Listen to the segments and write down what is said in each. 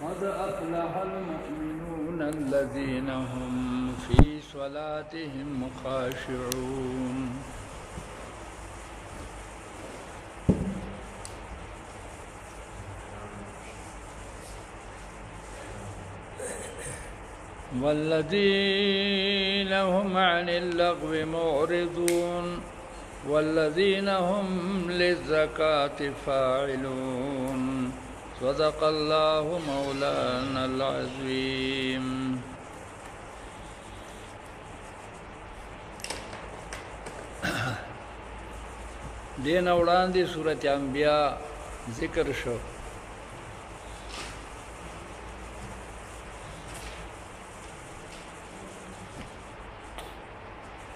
قد أفلح المؤمنون الذين هم في صلاتهم خاشعون والذين هم عن اللغو معرضون والذين هم للزكاة فاعلون صدق الله مولانا العظيم. دین وړاندې سورۃ انبیاء ذکر شو.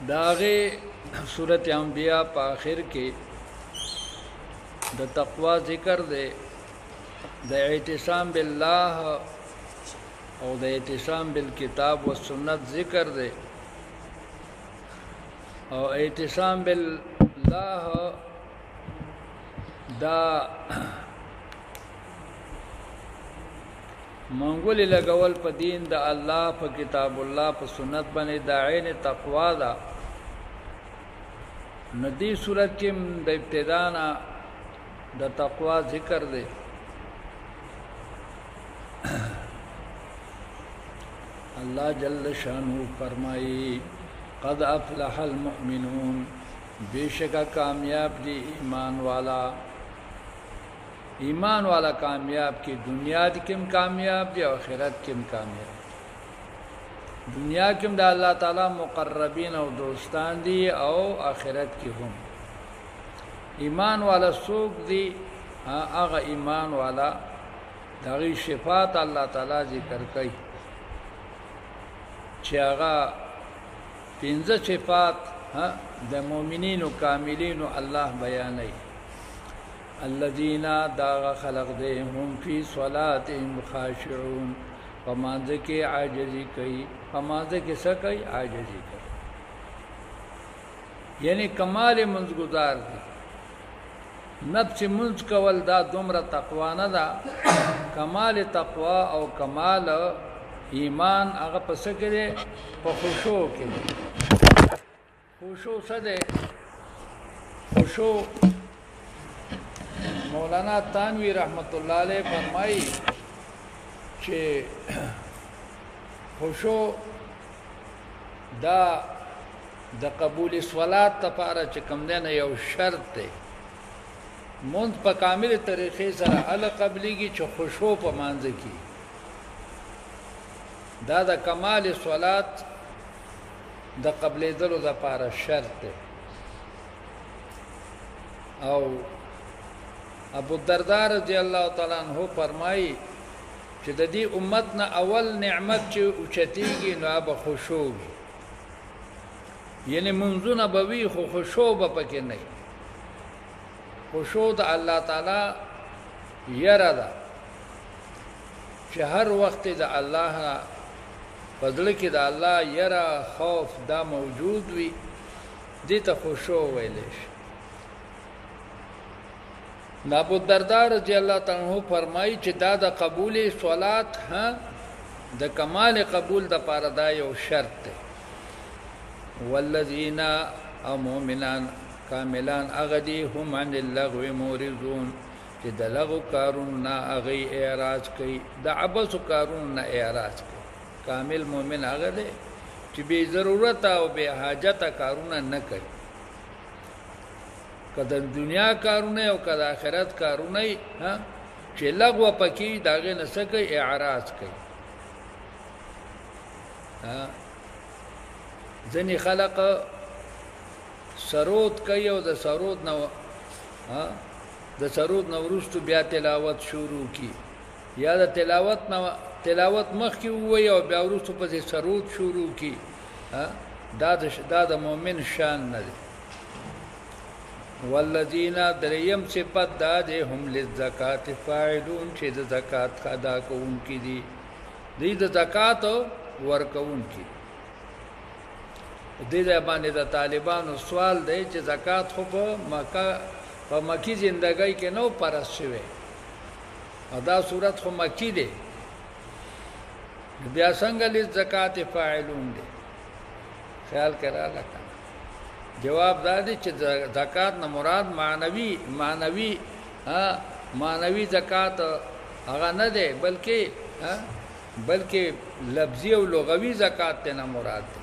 داغه سورۃ انبیاء په آخر کې د تقوا ذکر دی، د اعتصام بالله او د اعتصام بالکتاب و سنت ذکر دی، او اعتصام بالله دا منګولې لګول په دین د الله په کتاب الله په سنت باندې دا عین تقوا ده. ندی صورت کې د ابتدا نه د تقوا ذکر دی. اللہ جل شانہ فرمائی قد افلح المؤمنون، بے شکا کامیاب دی ایمان والا. ایمان والا کامیاب کی دنیا کم کامیاب دی آخرت کم کامیاب. دنیا کم دا اللہ تعالی مقربین او دوستان دی او آخرت کی هم. ایمان والا سوک دی آغا ایمان والا داغی صفات اللہ تعالی ذکر کئی چې هغه پنځه صفات د مؤمنینو کاملینو الله بیانوي. الذين داغ خلق دے هم فی صلاتهم خاشعون، پمانځ کې عاجزی کوي. پمانځ کې څه کوي؟ عاجزی کوي، یعنی کمال منځګزار دي. نفس منځ کول دا دومره تقوا نه ده. کمال تقوا او کمال ایمان هغه پس کې ده په خشوع کې. خشوع څه ده؟ خشوع مولانا تانوی رحمت الله علیه فرمایي چې خشوع دا د قبول صلات لپاره چې کوم دی نه یو شرط دی. مونږ په کامل طریقې سره ال قبليږي چې خشوع په مانځ کې دا د کمال صلات د قبلې دلو د پاره شرط دی. او ابو الدرداء رضی الله تعالی عنہ فرمایي چې د دې امت نه اول نعمت چې اوچتیږي نو به خشوع، یعنی منځونه به وي خو خشوع به پکې نه. خشوع د الله تعالی یره ده چې هر وخت د الله فضل کې د الله یره خوف دا موجود وي، دې ته خشوع ویل شي. ابو الدرداء رضی الله تعالی عنہ فرمایي چې دا د قبول صلات د کمال قبول د پاره دا یو شرط دی. والذین مؤمنان کاملان اغدی هم عن اللغو معرضون، چې د لغو کارون نه اغي اعراض کوي، د عبث کارون نه اعراض کوي. کامل مومن هغه دی چې به ضرورت او به حاجت کارونه نه کوي. کله دنیا کارونه او کله آخرت کارونه چې لغو پکې داغه نه سکه اعراض کوي. ځنې خلق سرود کوي او د سرود نو وروسته بیا تلاوت شروع کی، یا د تلاوت مخکې ووایي او بیا وروسته پسې سرود شروع کی. دا د مؤمن شان نه دی. والذین دریم صفت دا دی هم للزکات فاعلون، چې د زکات ادا کوونکي دي. دوی د زکات ورکوونکي. دې باندې د طالبانو سوال دی چې زکات خو په مکی زندګۍ کې نو پرست شوی، دا صورت خو مکی دی بیا څنګه للزکات فاعلون دی خیال کرا لکه جواب دادی چې زکات نه مراد معنوي زکات هغه نه دی بلکې لفظي او لغوي زکات ته نه مراد دی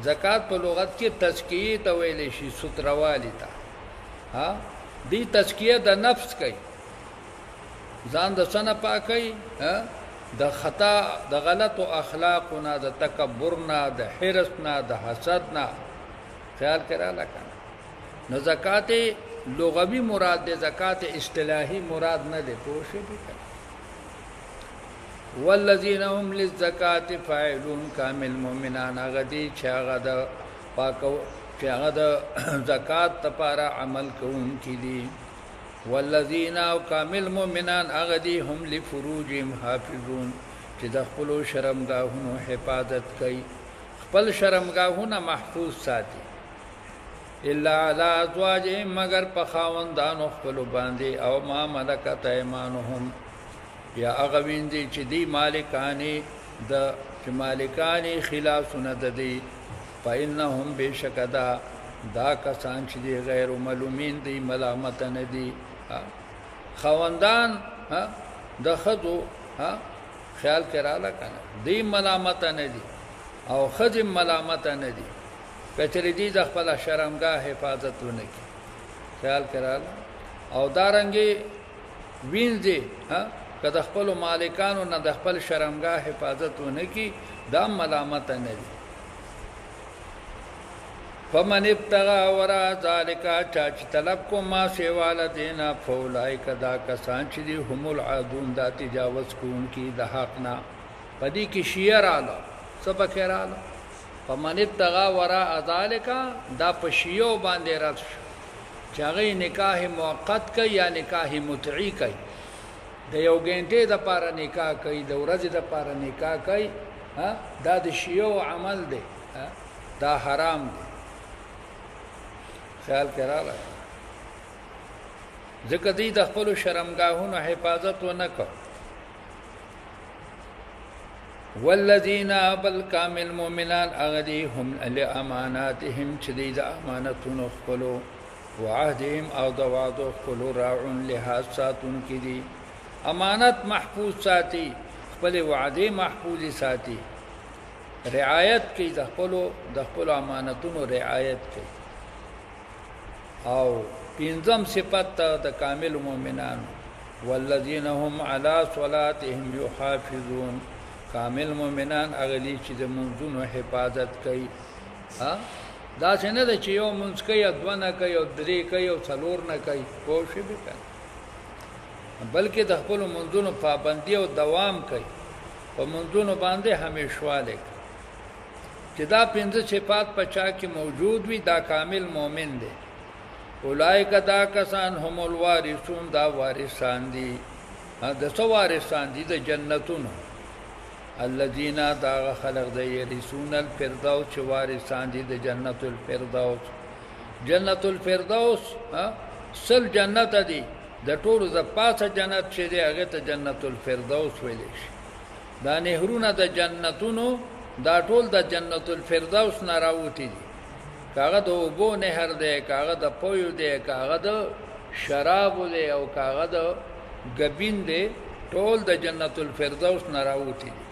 زکات په لغت کې تزکیه ته ویل شي ستروالی ته دی تزکیه د نفس کوي ځان د سنه پاکي د خطا د غلط او اخلاق نه د تکبر نه د حرص نه د حسد نه خیال کرا لکه نو زکات لغوی مراد ده زکات اصطلاحی مراد نه ده پوښې به والذین هم للزکات فاعلون کامل مؤمنان غدی چې هغه د پاکو چې هغه د زکات لپاره عمل کوونکي دي والذین او کامل مؤمنان غدی هم لفروجهم حافظون چې د خپل شرمګاهونو حفاظت کوي خپل شرمګاهونه محفوظ ساتي الا علی ازواجهم مگر په خاوندانو خپل باندې او ما ملکت ایمانهم یا هغه ویندي چې دی مالکانی د چې مالکانی خلاف سنت دي فإنهم بشکدا دا کسان چې دی غیر ملومین دی ملامت نه دي خاوندان د خذو خیال کراله کنه دی ملامت نه دي او خذ ملامت نه دي کچری دی د خپل شرمګاه حفاظت ونه کی خیال کراله او دارنګي وینځي کله خپل مالکانو نه د خپل شرمګاه حفاظت ونه کی دا ملامت نه دي فمن ابتغى وراء ذلك چاچ طلب کو ما سیواله دینا فولای کدا کسان چې دی هم العادون دا تجاوز کون کی د حق نه پدې کې شیعر اعلی سبا خیراله فمن ابتغى وراء ذلك دا په شیو باندې راځي چې هغه نکاح موقت کوي یا نکاح متعی کوي د یو غنټې د پاره نکاح کوي د ورځې د پاره نکاح کوي دا د شیو عمل دی دا حرام دی خیال کراله ځکه دې د خپل شرمګاهونو حفاظت ونه کو والذین بالکامل مؤمنان اغدی هم لاماناتهم شدید امانتون خپلو وعهدهم او دوادو خپلو راعون لحاظ ساتون کی دی امانت محفوظ ساتي خپل وعده محفوظ ساتي رعایت کی د خپل امانتونو رعایت کی او پنځم صفت د کامل مؤمنانو والذین هم علی صلاتهم یحافظون کامل مؤمنان اغلی چې د منځونو حفاظت کوي دا څنګه د چې یو منځ کوي دوه نه کوي او درې کوي او څلور نه کوي کوشش وکړي بلکې د خپل منځونو پابندي او دوام کوي په منځونو باندې همیشواله چې دا پنځه صفات پچا کې موجود وي دا کامل مؤمن دی اولئک دا کسان هم الوارثون دا وارثان دي د څو وارثان دي د جنتونو الذين دا خلق د يرثون الفردوس چې وارثان دي د جنت الفردوس جنت الفردوس سل جنت دي د ټولو د پاسه جنت چې دی هغه ته جنت الفردوس ویل شي دا نهرونه د جنتونو دا ټول د جنت الفردوس نه راوتی دي کاغه د وبو نهر دی کاغه د پویو دی کاغه د شراب دی او کاغه د غبین دی ټول د جنت الفردوس نه راوتی دي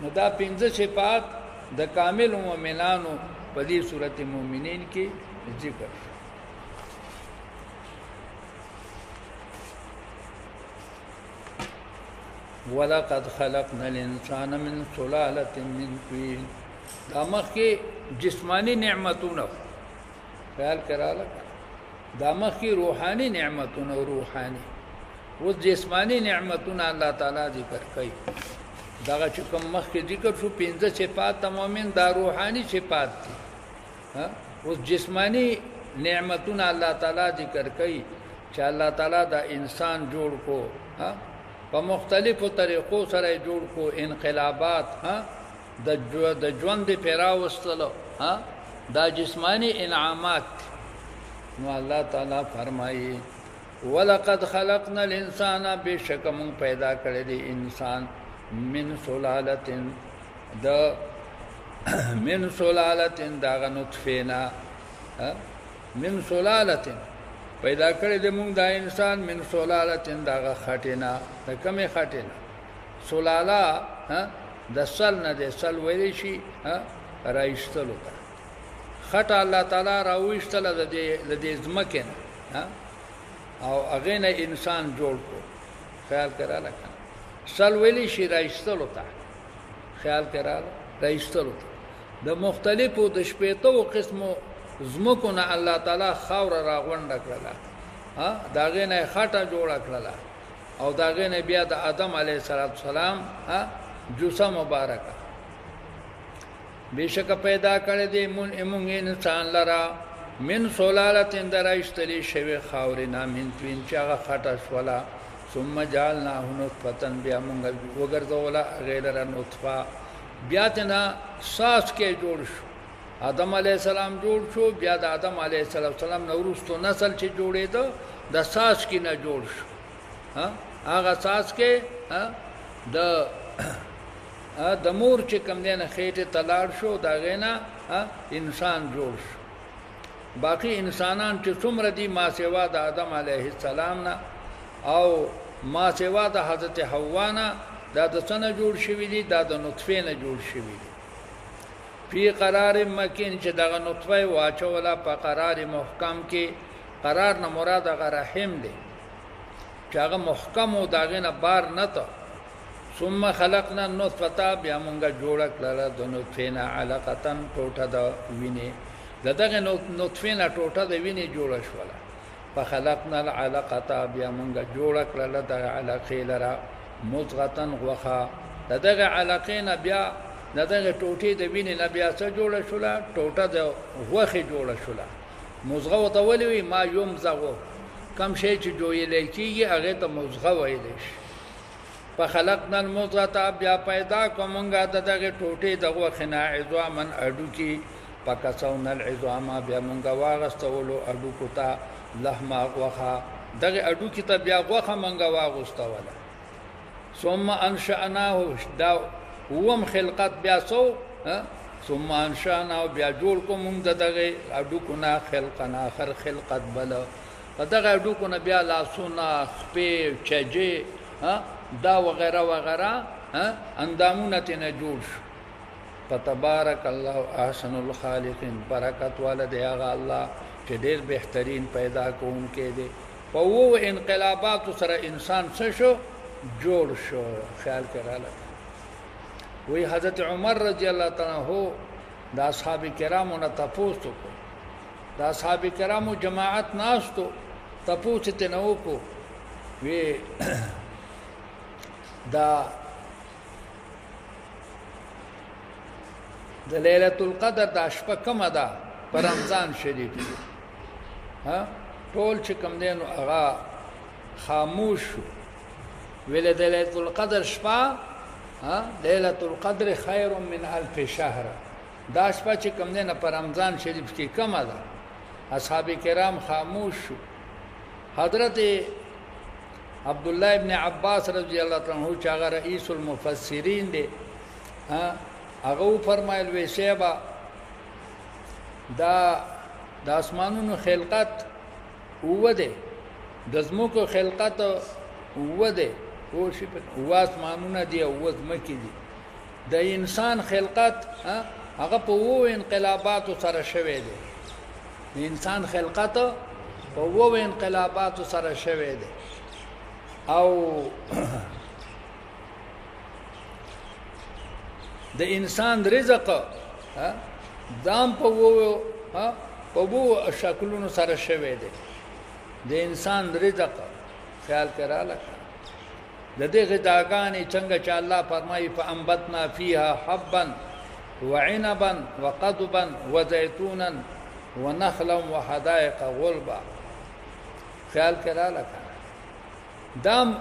نو دا پنځه صفات د کامل مؤمنانو په دې سورته مؤمنین کې ذکر ولقد خلقنا الانسان من سلاله من طين دا مخکې جسمانی نعمتونه خیال کراله دا مخکې روحاني نعمتونه روحاني او جسمانی نعمتونه الله تعالی ذکر کوي دا چې کوم مخکې ذکر شو پنځه صفات تمامین دا روحاني صفات دي او جسمانی نعمتونه الله تعالی ذکر کوي چې الله تعالی دا انسان جوړ کو په مختلفو طریقو سره جوړ کو انقلابات د ژوند پیراوستلو دا جسمانی انعامات نو الله تعالی فرمایي ولقد خلقنا الانسان بشک من پیدا کړی دی انسان من سلالتن د من سلالتن دا نطفینا من سلالتن پیدا کړی دی موږ دا انسان من سلالتن دا خټینا د کومه خټینا سلاله د سل نه د سل ویلی شي راایستلو ته خټه الله تعالی راويستله د دې ځمکه نه او هغه نه انسان جوړ کو خیال کرا لکه سل ویلی شي راایستلو ته خیال کرا راایستلو ته د مختلفو د شپېتو قسمو زمکو نه الله تعالی خاور راغونډ کړله داغه نه خټه جوړ کړله او داغه نه بیا د آدم علیه السلام جوسه مبارکه بیشک پیدا کړی دی مونږ انسان لرا من سلالتن درایشتلی شوی خاورینا من توین چاغه خټه شولا ثم جعلناه نطفه بیا مونږ وګرځولا غیر نطفه بیا تنا ساس کې جوړ شو آدم علیه السلام جوړ شو بیا د آدم علیه السلام نورستو نسل چې جوړې ده د ساس کې نه جوړ شو هغه ساس کې د مور چې کم دی نه خېټه تلاړ شو دا غینا انسان جوړ شو باقی انسانان چې څومره دي ما سوا د آدم علیه السلام نه او ما سوا د حضرت حوا نه دا د څنګه جوړ شوی دي دا د نطفه نه جوړ شوی دي په قرار مکین چې دغه نطفه واچولا په قرار محکم کې قرار نه مراد هغه رحم دی چې هغه محکم او داغه نه بار نه ته ثم خلقنا النطفه بیا مونږه جوړ کړل د نطفه نه علقه ټوټه د وینې دغه نطفه نه ټوټه د وینې جوړ شوله فخلقنا العلقه بیا مونږه جوړ کړل د علقې لرا مضغه غوخه دغه علقې نه بیا دغه ټوټې د وینې نه بیا څه جوړ شوله ټوټه د غوخه جوړ شوله مضغه وتولوي ما یمزغو کم شی چې جوړې لکېږي هغه ته مضغه ویل شي فخلقنا المضغه بیا پیدا کومګه دغه ټوټې دغه خنا عظامن اډو کې پکاسون العظام بیا مونږه واغستولو اډو کوتا لحما غوخه دغه اډو کې ته بیا غوخه مونږه واغستوله ثم انشأناه دا وم خلقت بیا سو ثم انشأناه بیا جوړ کوم دغه اډو کو نه خلقنا اخر خلقت بل دغه اډو کو نه بیا لاسونه خپې چجې دا وغیرہ وغیرہ اندامونه تنه جوړ شو فتبارك الله احسن الخالقين برکت والد هغه الله چې ډېر بهترین پیدا کوونکی دی په وو انقلابات سره انسان څه شو جوړ شو خیال کړه وی حضرت عمر رضی الله تعالی عنہ د اصحاب کرامو نه تاسو کو د اصحاب کرامو جماعت ناستو تاسو ته نو کو وی دا د ليله القدر د شپه کومه ده پر رمضان شریف ټول چې کوم دین هغه خاموش ویل د ليله القدر شپه ليله القدر خير من الف شهر دا شپه چې کوم دین پر رمضان شریف کې کومه ده اصحاب کرام خاموش حضرت عبد الله ابن عباس رضی الله تعالی عنہ چې هغه رئیس المفسرین دی هغه فرمایل وی شیبا د اسمانونو خلقت وده د زمکو خلقت وده او شي په اسمانونو دی او زمکی دی د انسان خلقت هغه په وو انقلابات سره شوه دی د انسان خلقت په وو انقلابات سره شوه دی او د انسان رزق دام په وو شکلونو سره شوه دی د انسان رزق خیال کړه د دې غذاګانې څنګه چې الله فرمایي فانبتنا فيها حبا وعنبا وقضبا وزيتونا ونخلا وحدائق غلبا خیال کړه دام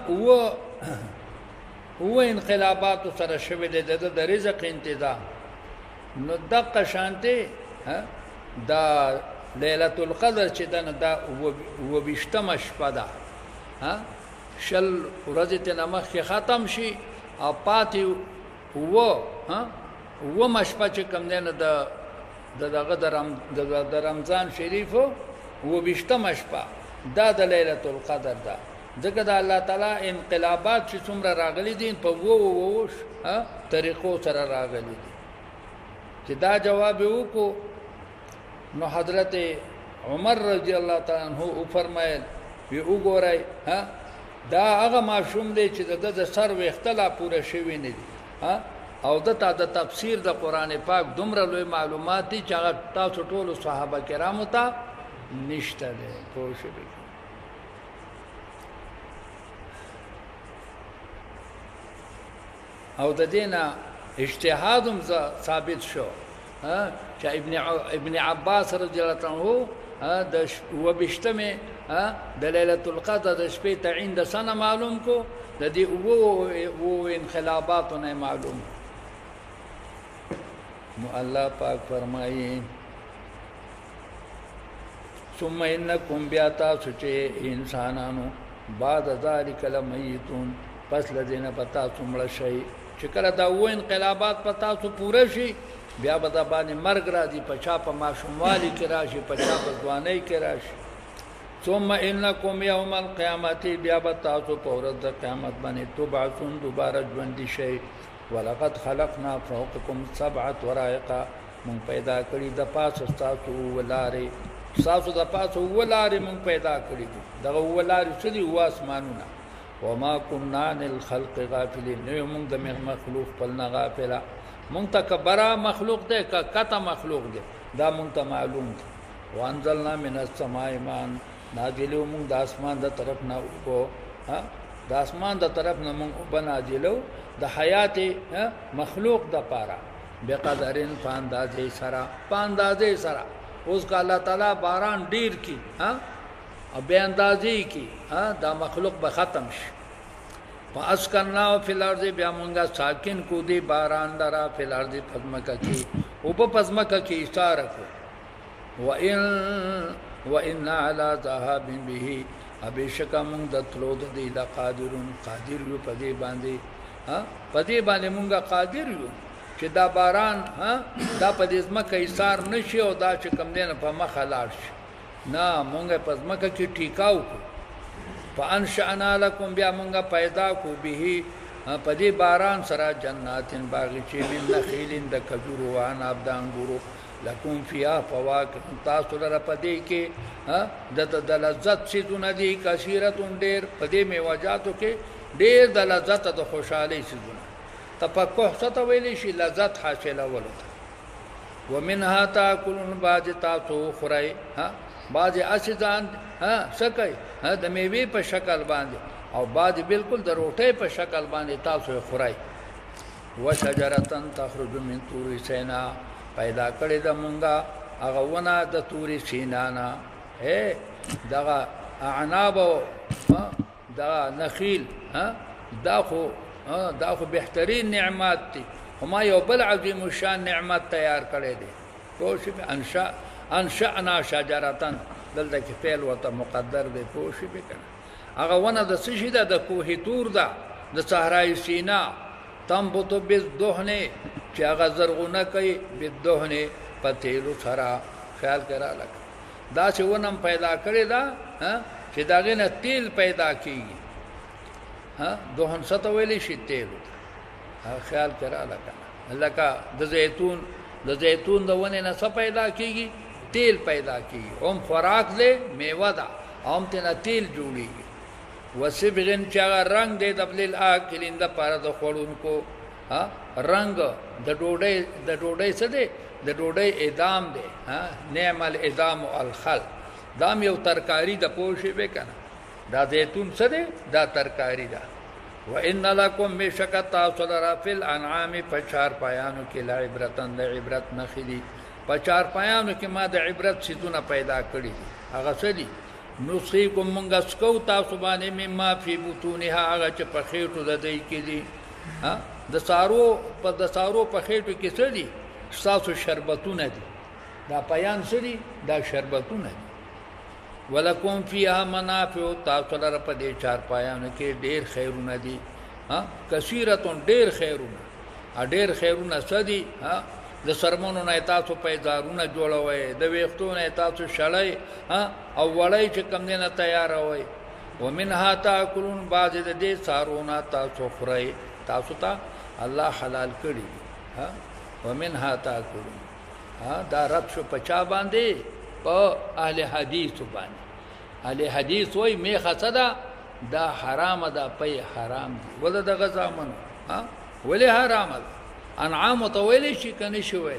هو انقلابات سره شوه د رزق انتظام نو دقه شانته دا ليله القدر چې دا و بشتم شپه ده ها شل ورځې ته نمخ کې ختم شي او پاتې و مشپه چې کم نه د رمضان شریف و بشتم شپه دا د ليله القدر ده ځکه د الله تعالی انقلابات چې څومره راغلي دي په وو طریقو سره راغلي دي چې دا جواب وکړو نو حضرت عمر رضی الله تعالی عنہ او فرمایل وی وګورئ دا هغه معصوم دی چې د سر و اختلاف پوره شوی نه دي او د تفسیر د قران پاک دومره لوی معلومات دي چې هغه تاسو ټول صحابه کرامو ته نشته دي پوه شئ او د دینه اجتهادم ثابت شو چې ابن عباس رضی الله عنه د وبشتمه د ليله القدر د شپې تعین د سنه معلوم کو د دې وو انقلاباتونه معلوم نو الله پاک فرمایي ثم انکم بیاتا سچے انسانانو بعد ذلک لمیتون پس لدینا پتا څومره شي چې کله دا و انقلابات پتا څو پوره شي بیا به دا باندې مرګ راځي په چا په ماشوموالي کې راشي په چا په ځوانۍ کې راشي ثم انکم یوم القیامت بیا به تاسو په ورځ د قیامت باندې تبعثون دوباره ژوند شي ولقد خلقنا فوقكم سبع طرائق من پیدا کړی د پاسه تاسو ولاره تاسو د پاسه ولاره من پیدا کړی دغه ولاره څه دي و اسمانونه وما كنا عن الخلق غافلين نو موږ د مخلوق پلنا غافلا موږ تکبره مخلوق ده کته مخلوق ده دا موږ ته معلوم ده وانزلنا من السماء ماء نازلو موږ د اسمان د طرف نه کو د اسمان د طرف نه موږ بنازلو د حیات مخلوق د پاره بقدرن پاندازې سره اوس کا الله تعالی باران ډیر کی او بے اندازی کی دا مخلوق به ختم شي فاسکننا فی الارض بیا مونږه ساکن کو دی باران درا فی الارض پزمکه کی او په پزمکه کی اشاره کو وان علی ذهاب به ابشک مونږ د تلو د دی د قادر یو پدی باندې پدی باندې مونږه قادر یو چې دا باران دا پدې زمکه ایثار نشي او دا چې کم دینه په مخه لاړ شي نا مونږه پزماکه کې ټیکاو کو فانشأنا لكم بیا مونږه پیدا کو به پدې باران سره جناتن باغچې من نخیلین د کجورو وان ابدان ګورو لکم فیا فواکه تاسو لره پدې کې د لذت سيزونه دي کثیرتون ډېر پدې میوجاتو کې ډېر د لذت د خوشحالي سيزونه تفقه څه ویلې شي لذت حاصله ولته ومنها تاكلون باج تاسو خورای بعض اسیدان سکه د میوه په شکل باندې او بعض بالکل د روټۍ په شکل باندې تاسو خورای وشجرتن تخرج من طور سینا پیدا کړی د مونږه هغه ونه د طور سینا نه دغه اعناب دا نخیل دا خو بهترین نعمت دي هما یو بل عظیم الشان نعمت تیار کړی دی پوښی انشأنا شجرتن دلته کې فعل ورته مقدر دی پوښی وکړه هغه ونه د سشي ده د کوه تور ده د صحرای سینا تنبتو بالدهن چې هغه زرغونه کوي بالدهن پتیلو سره خیال کرا لک دا چې ونم پیدا کړی دا چې داغه نه تیل پیدا کیږي دهن ست ویلی شي تیل خیال کرا لکه د زیتون د ونه نه څه پیدا کیږي تیل پیدا کیږي هم خوراک له میوه ده هم تنه تیل جوړیږي وسبغن چې رنگ دی د بل الاکلین د پاره د خورونکو رنگ د ډوډۍ څه دی د ډوډۍ اعدام دی نعم الادام الخل دام یو ترکاری د پوښې وکنه دا زیتون څه دی دا ترکاری ده وان لکم مشکتا صدر فی الانعام پچار پایانو کې لا عبرتن د عبرت نخلی پچار پایانو کې ما د عبرت سيزونه پیدا کړی هغه څه دي نسقيكم منغا سکو تاسو باندې مما فی بطونها هغه چې په خېټو د دې کې دي د سارو په خېټو کې څه دي تاسو شربتونه دي دا پیان څه دي دا شربتونه دي ولکم فیها منافع تاسو لره په دې چار پایانو کې ډېر خیرونه دي کثیرتون ډېر خیرونه ډېر خیرونه سدي د سرمونو نه تاسو پیدارونه جوړوي د ویختو نه تاسو شړای او وړای چې کم نه تیاروي ومنها تاکلون بعض د دې سارونه تاسو خورئ تاسو ته الله حلال کړی ومنها تاکلون دا رب شو پچا باندې په اهل حدیث باندې اهل حدیث وای میخه صدا دا حرام ده په حرام دي ول د غزامن ولې حرام ده انعام متویل شي کني شوی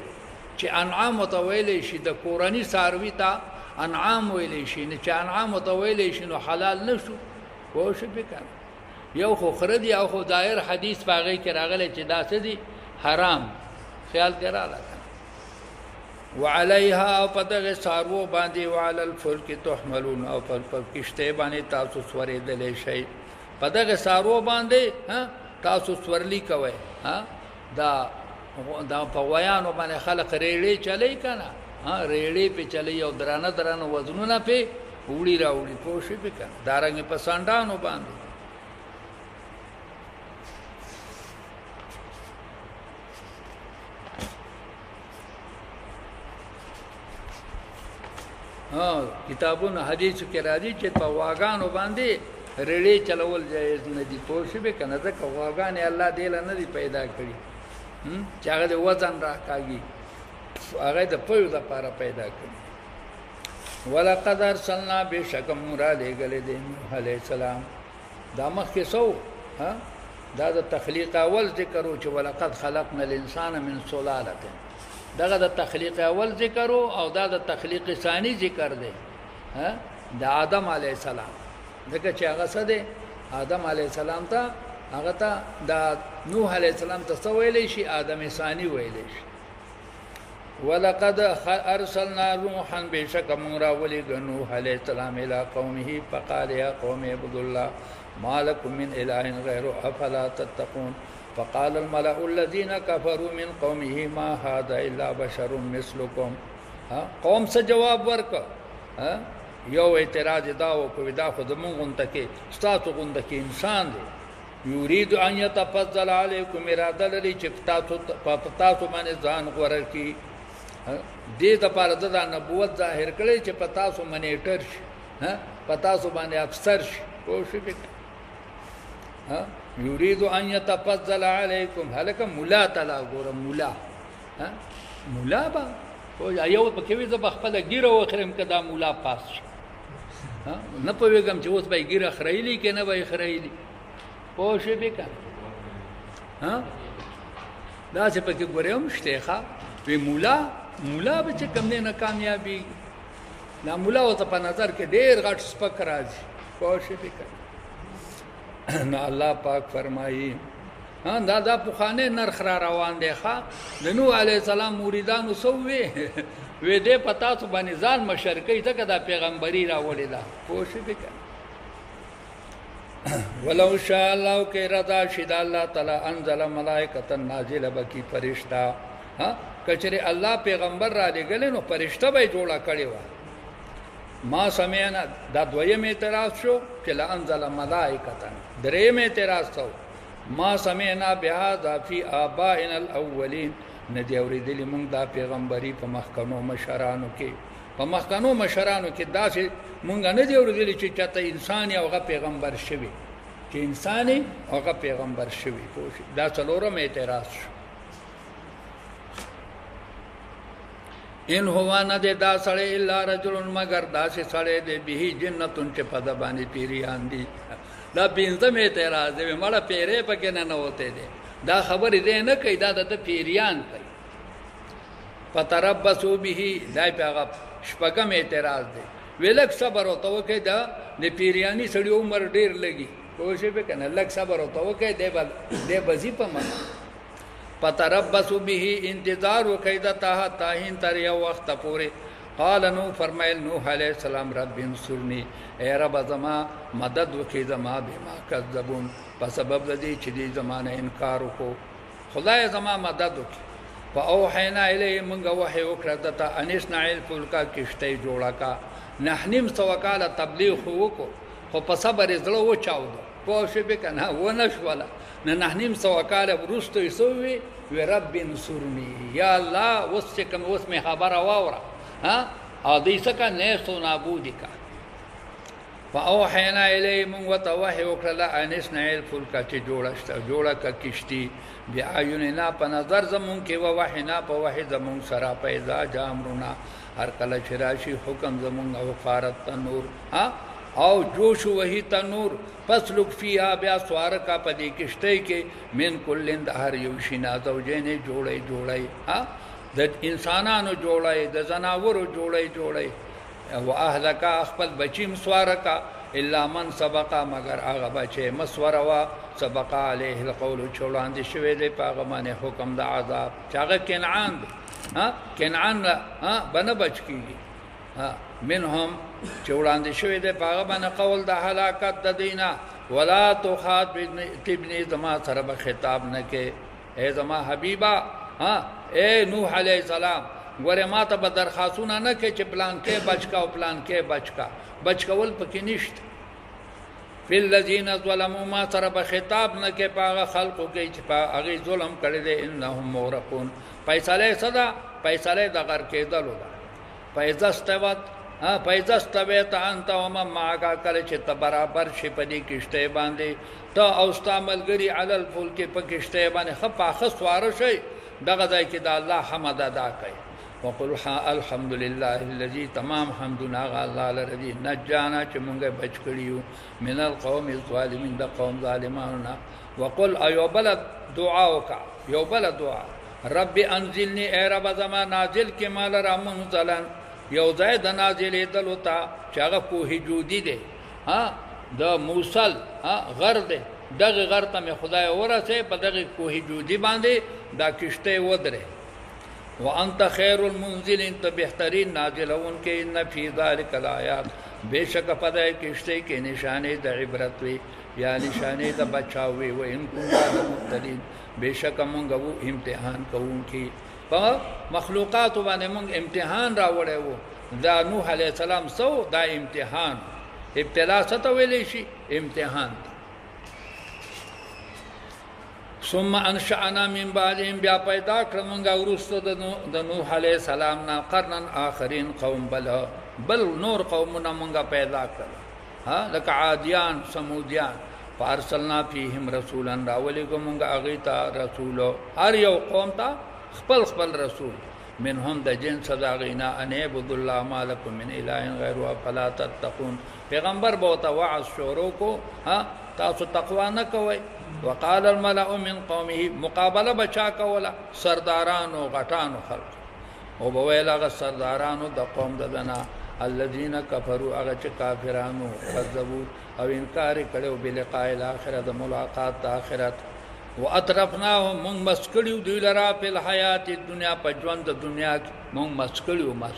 چې انعام متویل شي د قرآنی ساروی ته انعام ویل شي نه چې انعام متویل شي نو حلال نشو خو شي بکنه یو خو خردي او خو دایر حدیث باغی کې راغلی چې دا څه دي حرام خیال کراله وعليها پدغه سارو باندې وعلى الفلك تحملون او پر کشته باندې تاسو سورېدلې شي پدغه سارو باندې تاسو سورلی کوي دا په ویانو باندې خلق ریړې چلی کنه ریړې په چلی او درانه وزنونه په وړي راوړي کوشش وکړه دارنګ په سانډانو باندې کتابونو حدیث کې راځي چې په واغانو باندې ریړې چلول جایز نه دي کوشش وکړه ځکه واغان الله دې له نه دي پیدا کړی چې هغه د وزن راکاږي هغه د پویو د لپاره پیدا کړی ولقد ارسلنا بشکم مراد غلې د نوح علی السلام دا مخکې سو دا د تخلیق اول ذکر او چې ولقد خلقنا الانسان من سلاله دغه د تخلیق اول ذکر او دا د تخلیق ثانی ذکر دی د آدم علی السلام دغه چې هغه څه دی آدم علی السلام ته هغه ته د نوح علی السلام ته ویلې شي آدم ثانی ویلې شي ولقد ارسلنا نوحا بشکم راولی نوح علی السلام الى قومه فقال يا قوم اعبدوا الله ما لكم من اله غيره افلا تتقون فقال الملأ الذين كفروا من قومه ما هذا الا بشر مثلكم قوم سے جواب ورک یو اعتراض داو کو ودا خود مونږ ته کې ستاسو غوند کې انسان دی یرید ان يتفضل علیکم اراده لري چې تاسو باندې ځان غوړ کی دې د پاره د نبوت ظاهر کړي چې پتا سو منیټر شي پتا سو باندې افسر شي کوشش وکړي یرید ان يتفضل علیکم هلک مولا تعالی ګور مولا مولا با او یو په کې وي ز بخپله ګیره وخرم کدا مولا پاس شي نه پوهېږم چې اوس به ګیره خړېلی کې نه به خړېلی کوشش وکړه دا چې پکې ګورم شته وی مولا به چې کم نه کامیابی نا مولا او ته په نظر کې ډېر غټ سپک راځي کوشش وکړه نو الله پاک فرمایي دا په خانه نرخ را روان دی د نوح علی السلام مریدانو سووي وې دې پتا څو باندې ځان مشرکې ته کدا پیغمبري راولې دا کوشش وکړه ولو شاء الله کې رضا شید الله تعالی انزل ملائکه نازل بکی فرشتہ کچره الله پیغمبر را لګل نو فرشتہ به جوړه کړی و ما سمعنا دا دویم اعتراض شو چې انزل ملائکه دریم اعتراض شو ما سمعنا بهذا فی آبائنا الاولین ندی اوریدلی مونږ دا پیغمبري په مخکنو مشرانو کې داسې مونږ نه دی اوریدلی چې چاته انسان او هغه پیغمبر شوی چې انسان او هغه پیغمبر شوی دا څلورم اعتراض شو ان هو نه دا سړی الا رجل مگر داسې سړی دی به جنتون چې په د باندې پیریان دي دا پنځم اعتراض دی مړه پیرې پکې نه وته دي دا خبرې دې نه کوي دا د پیریان کوي فتربصوا به دا پیغام شپږم اعتراض دی ویلک صبر او توکل دا د پیریانی سړی عمر ډیر لګي کوشش وکړه لک صبر او توکل دی بزی په من فتربصوا به انتظار وکیدته تاهین تر یو وخت پورې قال نو فرمایل نوح علیہ السلام رب انصرنی اے رب زما مدد وکي زما بما کذبون په سبب د دې چې دې زمانه انکار وکړو خدای زما مدد وکي فاوحینا الیه موږ وحی وکړه دته انشنا الفلک کشته جوړه کا نحنیم سو کاله تبلیغ وکړو خو په صبر یې زړه وچاودو پوه شوې به که نه ونه شوله نه نحنیم سوه کاله وروسته یې څه ووي وی رب انصرني یا الله اوس چې کوم اوس مې خبره واوره او دوی څه که نیست و نابودي که فاوحینا الی مونږ ورته وحی وکړله ان اصنع الفلک چې جوړه که کشتي بیاعیننا په نظر زمونږ کې ووحینا په وحی زمونږ سره پیدا جا امرنا هر کله چې راشي حکم زمونږ او فارت تنور او جوش وہی تنور پس لک فیها بیا سوار کا پدی کشتی کې من کلن د هر یو شینا زوجین جوړی د انسانانو جوړی د زناورو جوړی و اهلکا خپل بچیم سوار کا الا من سبقا مگر هغه بچی مسوره وا سبقا علیه القول چولاندې شوی دی په هغه باندې حکم د عذاب چې هغه کنعان دی کنعان بنه بچ کیږي منهم چې وړاندې شوی دی په هغه باندې قول د هلاکت د دینا ولا تخاطبني زما سره به خطاب نه کې ای زما حبیبا اے نوح علیہ السلام ګوره ما ته به درخواستونه نه کې چې پلان کې بچکا او پلان کې بچکول پکې نشته فی الذین ظلموا ما سره به خطاب نه کې په هغه خلقو کې چې په هغې ظلم کړی دی انهم مغرقون فیصله څه ده فیصله د غر کېدلو ده فإذا استويت أنت ومن معك کله چې ته برابر شي په دې کشته باندې ته او ستا ملګري علی الفلک په کشته باندې ښه پاخه سواره شئ دغه ځای کې د الله حمد ادا کړئ وقل الحمد لله الذي تمام حمدنا الله لرضي نجانا چې مونږه بچ کړیو من القوم الظالمين د قوم ظالمانو وقل ایوبل دعا وکا یوبل دعا رب انزلني اے رب زما نازل کې مال را منزلن یو ځای د نازلې دلو ته چې هغه کوه جودي دی د موصل غر دی دغه غر ته مې خدای ورسې په دغه کوه جودي باندې دا کشته ودرې وانت خیر المنزلین ته بهترین نازلون کې ان فی ذلک الآیات بشک په دې کشته کې نشانه د عبرت وی یا نشانه د بچاوي و ان کوم مبتلین بشک مونږ وو امتحان کوونکی په مخلوقات باندې مونږ امتحان راوړی وو دا نوح علیہ السلام سو دا امتحان ابتلا څه ویلی شي امتحان ثم انشأنا من بعدهم بیا پیدا کړم مونږ وروسته د نوح علیہ السلام نه قرنن آخرین قوم بل نور قومونه مونږ پیدا کړل لکه عادیان سمودیان فارسلنا فیهم رسولا راولېږو مونږ هغې ته رسولو هر یو قوم ته خپل رسول منهم د جنس د هغې نه ان اعبدوا الله ما لکم من اله غیره فلا تتقون پیغمبر به ورته وعظ شروع کو تاسو تقوا نه کوئ وقال الملأ من قومه مقابله بچا کوله سردارانو غټانو خلق او به ویل هغه سردارانو د قوم ددنه الذين كفروا هغه چې کافرانو کذبوا او انکار کړو بلقاء الاخره د ملاقات د آخرت واطرفناهم من مسکړو دوی لرا په الحیات دنیا په ژوند د دنیا مون مسکړو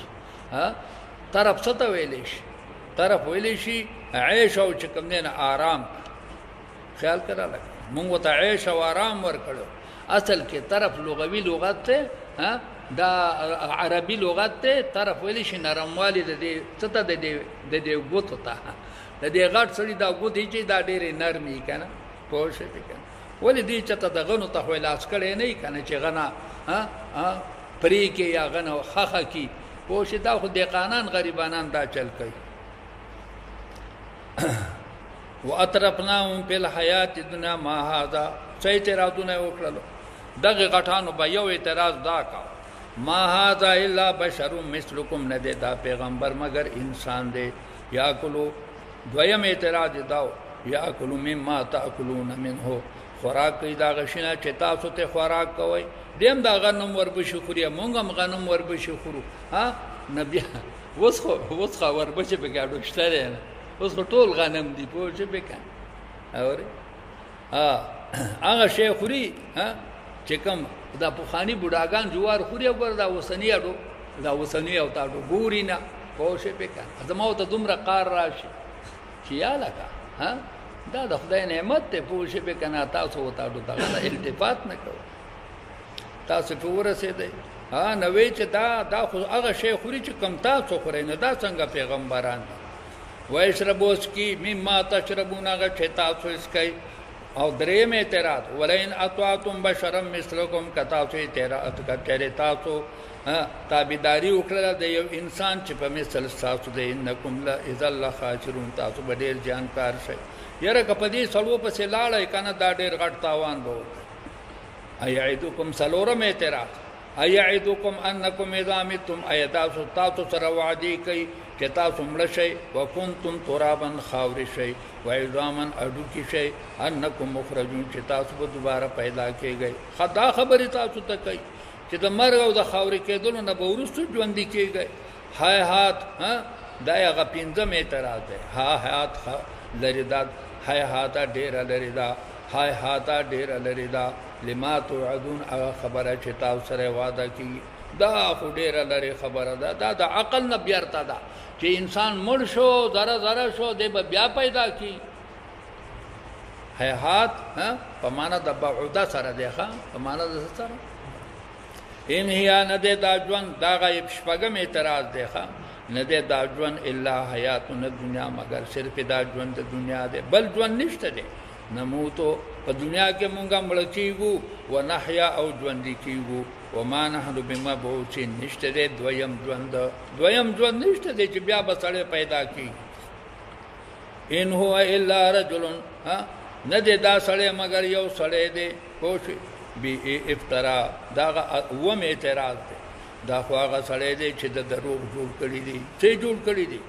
طرف څه ته ویلی شي طرف ویلی شي عيش او چې کوم نه آرام خیال کړه لګ مونږ ته عيش او آرام ورکړو اصل کې طرف لغوي لغت ته دا عربي لغت ته طرف ویلی شي نرموالی د دې څه ته د دې ګوتو ته د دې غټ سړي دا ګوتې چې دا ډېرې نرمي کنه پوه شئ کنه ولې دې چې ته د غنو ته خو علاج کړی نه کنه چې غنا پرې کې یا غنه خخه کې پوه شئ دا خو دهقانان غریبانان دا چل کوي واطرفناهم فی الحیات الدنیا ما هذا څه اعتراضونه وکړلو دغه غټانو به یو اعتراض دا کا ما هذا الا بشر مثلکم نه دا پیغمبر مگر انسان دی یاکلو دویم اعتراض داو یاکلو مما تاکلون منه خوراک کوي دا غشنه چې تاسو ته خوراک کوي دیم دا غنم وربشي خوري مونږ هم غنم وربشي خورو نبی وسخه وربشي په ګاډو شته نه اوس ټول غنم دی په چې به کان اور هغه شی خوري چې کوم دا پوخانی بوډاګان جوار خوري او دا وسنی اډو دا وسنی او تاډو ګوري نه په چې به کان زمو ته دومره قار راشي چې یا لکه دا د خدای نعمت ته په چې به کنا تاسو او تاډو دا التفات نه کوي تاسو په ورسېده ها نوې چې دا خو هغه شی خوري چې کم تاسو خورئ نه دا څنګه پیغمبران دي ويشربوا اسکی مما تشربون هغه چې تاسو اسکی او دریم اعتراض ولئن اطعتم بشرا مثلکم کتاسو اعتراض کړي تاسو تابعداري وکړه د یو انسان چې په مثل تاسو د انکم لا اذا لخاسرون تاسو به ډیر جانکار شئ یره کپدی سلو په سلاړی کنه دا ډیر غټ تاوان بو ایعدکم سلورم اعتراض ایعدکم انکم اذا متم ایتاسو تاسو سره وعده کوي چې تاسو مړ شئ وکنتم ترابا خاور شئ وعظاما اډو کی شئ انکم مخرجون چې تاسو به دوباره پیدا کیږئ خدا خبره تاسو ته کوي چې د مرګ او د خاورې کېدلو نه به وروسته ژوندي کېږئ حیات دا هغه پنځم اعتراض دی حیات لرې دا حیات ډېره لرې ده حیات ډېره لرې ده لما توعدون هغه خبره چې تاسو سره وعده کېږي دا خو ډېره لرې خبره ده دا د عقل نه بیرته ده چې انسان مړ شو ذره ذره شو دی به بیا پیدا کړي حیات په معنا د بعوده سره دی په معنا د سره ان هي ندې دا ژوند دا غیب شپږم اعتراض دی نه دی دا ژوند الا حیاتنا دنیا مگر صرف دا ژوند د دنیا دی بل ژوند نشته دی نموتو په دنیا کې مونږه مړ کېږو ونحیا او ژوند کېږو وما نحن بمبعوثین نشته دی دویم ژوند نشته دی چې بیا به سړی پیدا کېږي ان هو الا رجل نه دی دا سړی مگر یو سړی دی پوه شئ بی افترا دا وم اعتراض دی دا خو هغه سړی دی چې د دروغ جوړ کړي دي څه جوړ کړي دي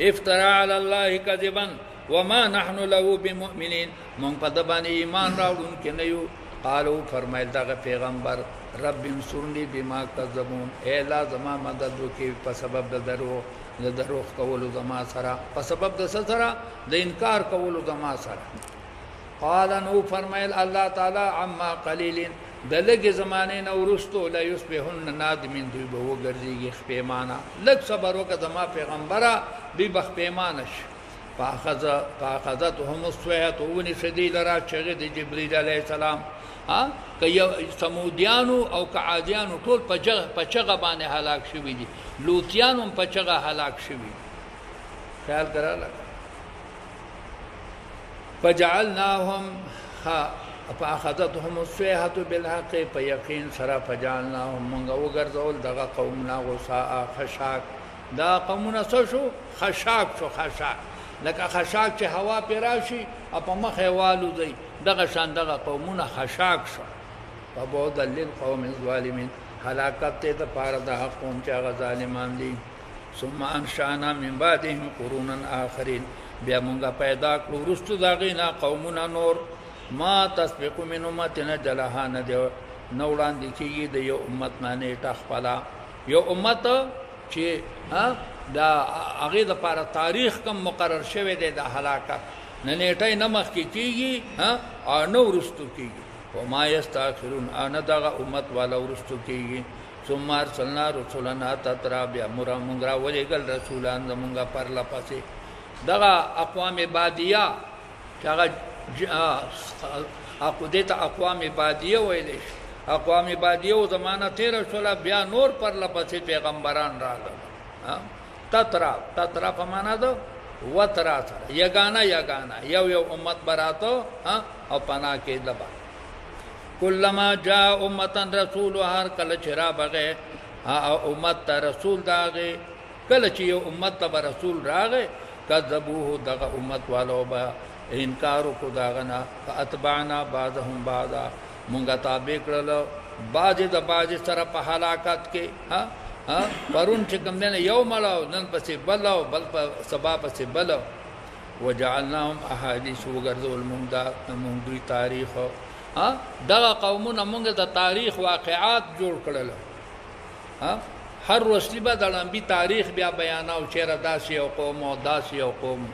افترا علی الله کذبا وما نحن له بمؤمنین مونږ په د باندې ایمان راوړونکي نه یو قالو فرمایل دغه پیغمبر رب انصرنی بما کذبون اے لا زما مدد وکي په سبب د دروغ کولو زما سره په سبب د سره د انکار کولو زما سره قال نو فرمایل الله تعالی عما قلیل د لږ زمانه نو ورستو لا یصبحن نادمین دوی به وګرځيږي خپېمانه لږ صبر وکړه زما پیغمبره دوی به خپېمانه شي فاخذتهم الصيحه ونشدي لرا چغه د جبريل عليه السلام که یو سمودیانو او کعادیانو ټول په چغه باندې هلاک شوي دي لوطیانو په چغه هلاک شوي خیال کړه فجعلناهم فاخذتهم الصيحه بالحق فيقين سرا فجعلناهم من وغرزول دغه قومنا غصاء خشاک دا قومنا شو خشاک لکه خشاک چې هوا پیراشي په مخ والو دی دغه شان دغه قومونه خشاک شو فبعد للقوم الظالمين هلاکت ته د پاره د قوم چې هغه ظالمان دي ثم انشانا من بعدهم قرونا اخرين بیا مونږه پیدا کړو ورستو داغه نه قومونه نور ما تسبق من امتنا جلهان دی نو وړاندې کیږي د یو امت نه ټخپلا یو امت چې دا هغه د لپاره تاریخ کم مقرر شوی دی د هلاکت نه نیټه نه مخ کیږي او نو ورستو کیږي او ما یستاخرون ان دغه امت والا ورستو کیږي ثم ارسلنا رسولنا تترا بیا مونږ ولېګل رسولان زمونږه پر لپسې دغه اقوام بادیه چې هغه عقیدت اقوام بادیه ویلې اقوام بادیه او زمانہ 13 بیا نور پر لپسې پیغمبران راغلل تترا په معنا ده وترا سره یگانا یو امت براتو او پنا کې لبا کلما جاء امتن رسول هر کله چرا بغه امت رسول داغه کله چې یو امت ته رسول راغه کذبوه دغه امت والو با انکار کو داغنا فاتبعنا بعضهم بعضا مونږه تابع کړل باج د باج سره په هلاکت کې پرون چې کوم نه یو ملاو نن پسې بلاو بل په سبا پسې بلاو وجعلناهم احاديث وغرذول مونږ دوی تاریخ دغه قومونه مونږ د تاریخ واقعات جوړ کړل هر ورځ به د لمبي تاریخ بیا بیاناو چیرې داسې یو قوم او داسې یو قوم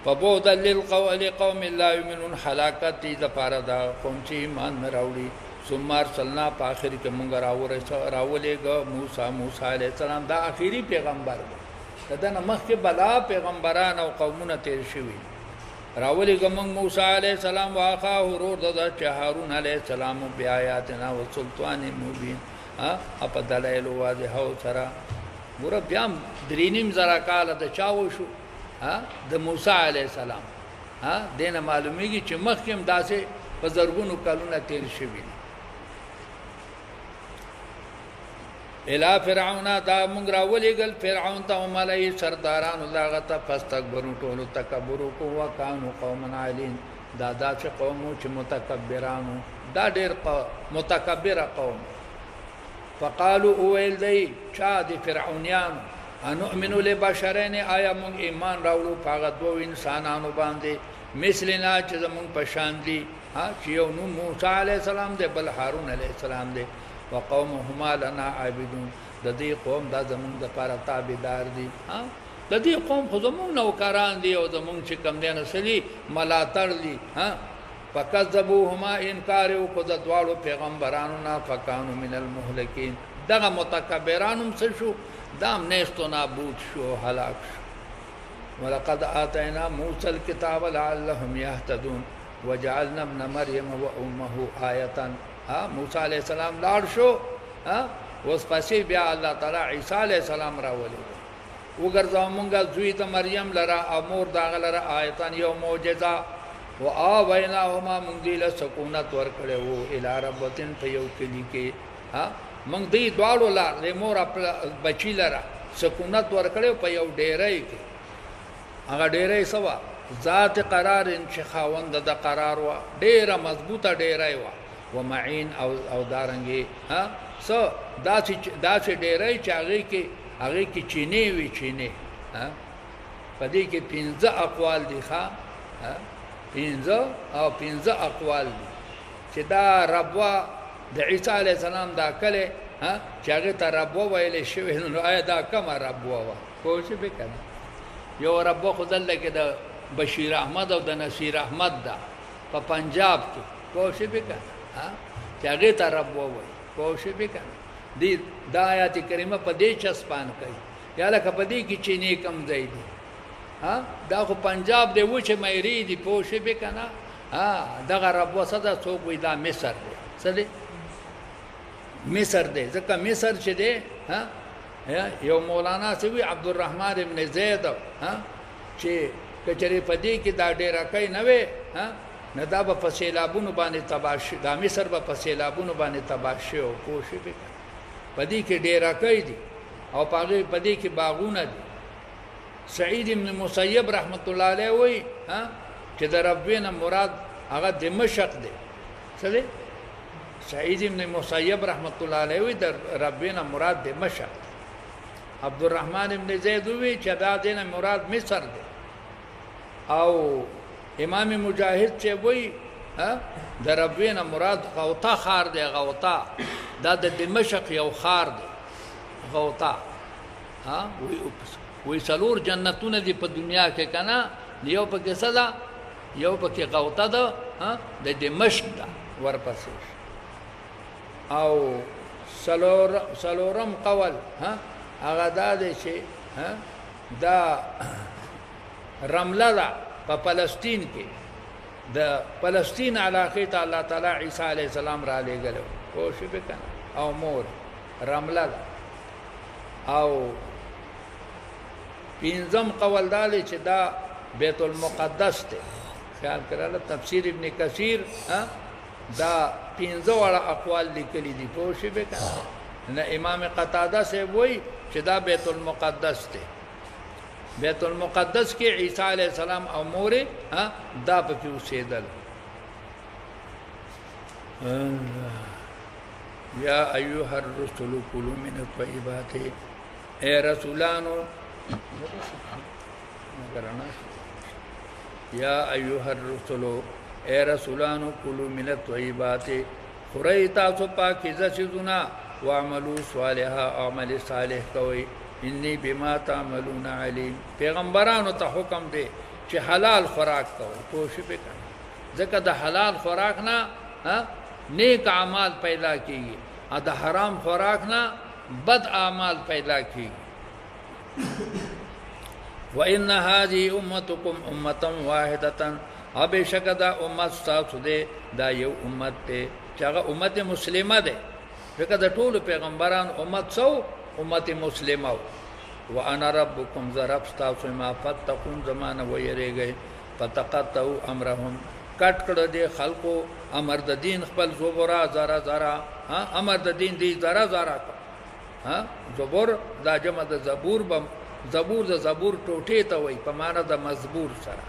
فبعدا للقوم لا يؤمنون هلاکت دې لپاره دا قوم چې ایمان نه راوړي ثم ارسلنا په اخر کې مونږ راولېګو موسی عليه السلام دا اخیری پیغمبر دا نه مخکې بلا پیغمبران او قومونه تیر شوي راولېګو مونږ موسی عليه السلام واخا ورور د هارون عليه السلام بیا آیاتنا او سلطان مبین اپ دلایل واضح او سره ګور بیا درینیم زرا کال د چاو شو د موسی علی السلام دینه معلومیږي چې مخکیم داسې په زرګونو کلونه تیر شوی الا فرعون دا مونږ راولېګل فرعون ته ملای سرداران الله غته فاستكبروا ټول تکبر کو وکانو قوم عالین دا چې قوم چې متکبرانو دا ډېر متکبر قوم فقالوا اویل دی چا دی فرعونیان انؤمن لبشرین آیا مونږ ایمان راوړو پاغه دوه انسانانو باندې مثلنا چې زمونږ پشان دي چې یو نو موسی علی السلام دی بل هارون علی السلام دی وقومهما لنا عابدون د دې قوم دا زمونږ د لپاره تابعدار دي د دې قوم خو زمونږ نوکران دي او زمونږ چې کم دي نسلی ملاتړ دي فکذبوهما انکار وکړه د دواړو پیغمبرانو نه فکانو من المهلکین دغه متکبرانو څه شو دام نهستو نابود شو هلاک شو ولقد آتینا موسی الكتاب لعلهم يهتدون وجعلنا ابن مریم وامه آیه موسی علیہ السلام لاړ شو اوس پسې بیا الله تعالی عیسی علیہ السلام راولې وګرځاو مونږه زوی ته مریم لرا امور داغه لرا آیتان یو معجزه واویناهما مونږ دې له سکونت ورکړې وو الی ربتن په یو کلی کې مونږ دې دواړو لار د مور بچی لرا سکونت ورکړې په یو ډېرې کې هغه ډېرې سوا ذات قرار انشخاوند د قرار وا ډېره مضبوطه ډېرې وا ومعين او دارنګي سو داسې ډېرې چې هغه کې چینه وی چینه پدې کې 15 اقوال دي ښا 15 اقوال دي چې دا ربوا د عیسی علی السلام دا کله چې هغه ته ربوا ویل شوی نو آیا دا کوم ربوا وا کوشش وکړه یو ربوا خدای لکه د بشیر احمد او د نصیر احمد دا په پنجاب کې کوشش وکړه چې هغه ته ربوا وای کوشش وکړه دی دا آیات کریمه په دې چسپان کوي یا لکه په دې کې چې نه کم ځای دی دا خو پنجاب دی و چې مېری دی پوښې به کنه دغه رب وسدا څوک وي دا مصر دی څه دی مصر دی ځکه مصر چې دی یو مولانا چې وی عبدالرحمن ابن زید چې کچری په دې کې دا ډېر راکای نه وي نه دا په سیلابونو باندې تباش دا مصر په سیلابونو باندې تباش او پوښې به پدې کې ډېر راکای دي او پدې کې باغونه دي سعید ابن مسیب رحمت الله علیه وی چې د ربنا مراد هغه دمشق دی څه دی سعید ابن مسیب رحمت الله علیه وی د ربنا مراد دمشق عبدالرحمن ابن زید وی چې دا دینه مراد مصر دی او امام مجاهد چې وی د ربنا مراد غوطا خار دی غوطا دا د دمشق یو خار دی غوطا وی څلور جنتونه دي په دنیا کې کنه یو پکې صدا یو پکې غوطا ده د دمشق ده ورپسې او سلورم قول هغه دا دی چې دا رمله ده په فلسطین کې د فلسطین علاقه ته الله تعالی عیسی علیه السلام را لېږلو او شی به کنه او مور رمله ده او پینځم قول دا دی چې دا بیت المقدس دی خیال کړه تفسیر ابن کثیر دا 15 واړه اقوال لیکلي دي په شی به کنه نه امام قتاده سے وای چې دا بیت المقدس دی بیت المقدس کې عیسی علیہ السلام او مور دا پکې اوسېدل یا ایها الرسل کلوا من الطیبات اے رسولانو یا ایها الرسل اے رسولانو کلوا من الطیبات خورئ تاسو پاکیزه شیزونه واعملوا صالحا عمل صالح کوئ انی بما تعملون علیم پیغمبرانو ته حکم دی چې حلال خوراک کوئ کوشش وکړئ ځکه د حلال خوراک نه نیک اعمال پیدا کیږي او د حرام خوراک نه بد اعمال پیدا کیږي وان هذه امتکم امه واحده ابشک دا امت تاسو دی دا یو امت ته چې هغه امت مسلمه ده ځکه د ټولو پیغمبران امت سو امت مسلمه وانا ربکم ضرب ستاسو ما فتقون زمانه ويریږي فتقطعوا امرهم کټ کړه دې خلکو امر د دین خپل زبورا زرا زرا امر د دین دی زرا زرا زبور دا جمع د زبور بم زبور د زبور ټوټه ته وای په معنا د مزبور سره